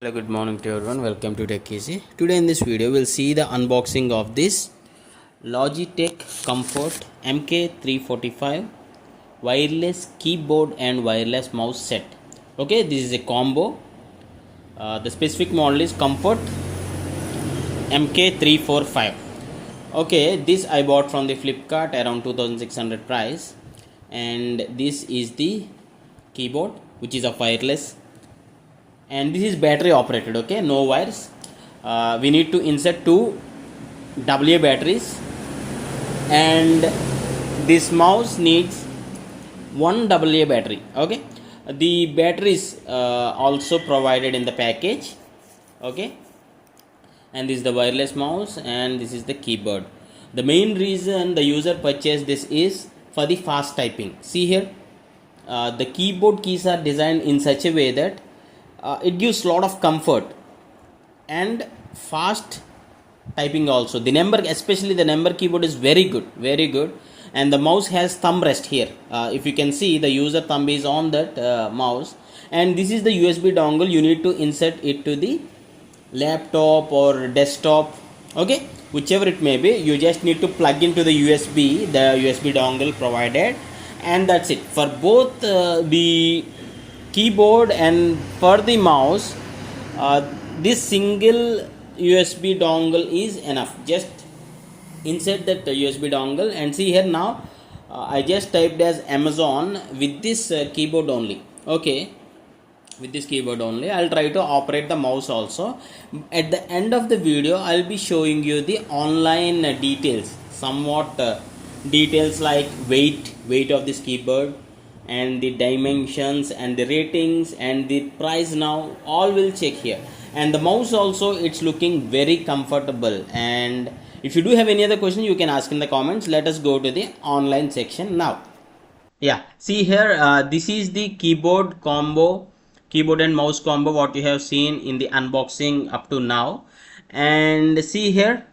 Hello, good morning to everyone. Welcome to Tech Easy. Today in this video, we'll see the unboxing of this Logitech Comfort MK345 wireless keyboard and wireless mouse set. Okay, this is a combo. The specific model is Comfort MK345. Okay, this I bought from the Flipkart around 2600 price, and this is the keyboard, which is a wireless, and this is battery operated. Okay, no wires. We need to insert two AA batteries, and this mouse needs one AA battery. Okay, the batteries also provided in the package. Okay, and this is the wireless mouse, and this is the keyboard. The main reason the user purchased this is for the fast typing. See here, the keyboard keys are designed in such a way that it gives lot of comfort and fast typing also. The number, especially the number keyboard, is very good, and the mouse has thumb rest here. If you can see, the user thumb is on that mouse, and this is the USB dongle. You need to insert it to the laptop or desktop, okay, whichever it may be. You just need to plug into the USB dongle provided, and that's it. For both the keyboard and for the mouse, this single USB dongle is enough. Just insert that USB dongle, and see here now, I just typed as Amazon with this keyboard only. Okay, with this keyboard only I'll try to operate the mouse also. At the end of the video, I'll be showing you the online details, somewhat details like weight of this keyboard, and the dimensions and the ratings and the price. Now all will check here, and the mouse also, it's looking very comfortable. And if you do have any other question, you can ask in the comments. Let us go to the online section now. Yeah, see here, this is the keyboard combo, keyboard and mouse combo, what you have seen in the unboxing up to now. And see here,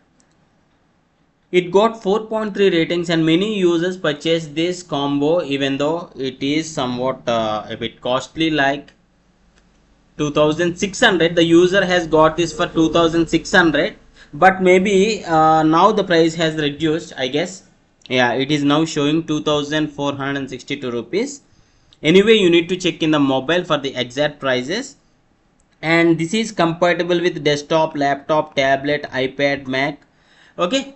it got 4.3 ratings, and many users purchased this combo, even though it is somewhat a bit costly, like 2600. The user has got this for 2600, but maybe now the price has reduced, I guess. Yeah, it is now showing 2462 rupees. Anyway, you need to check in the mobile for the exact prices. And this is compatible with desktop, laptop, tablet, iPad, Mac. Okay,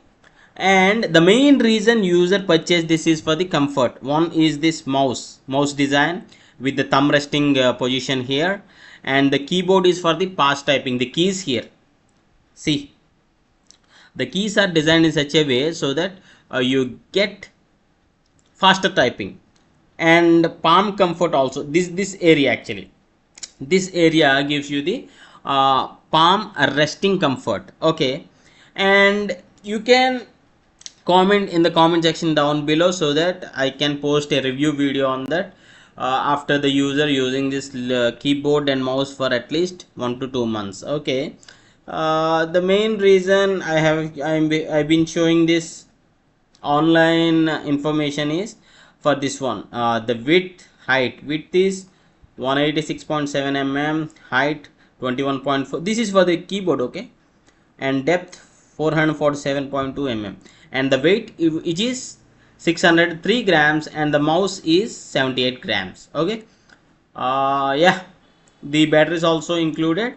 and the main reason user purchased this is for the comfort. One is this mouse design with the thumb resting position here, and the keyboard is for the fast typing. The keys here, see, the keys are designed in such a way so that you get faster typing, and palm comfort also. This area, actually this area gives you the palm resting comfort. Okay, and you can comment in the comment section down below, so that I can post a review video on that after the user using this keyboard and mouse for at least 1 to 2 months. Okay, the main reason I've been showing this online information is for this one. The height is 186.7 mm, height 21.4. this is for the keyboard. Okay, and depth 447.2 mm, and the weight, it is 603 grams, and the mouse is 78 grams. Okay, yeah, the battery is also included,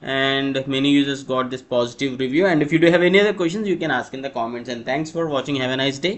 and many users got this positive review. And if you do have any other questions, you can ask in the comments. And thanks for watching. Have a nice day.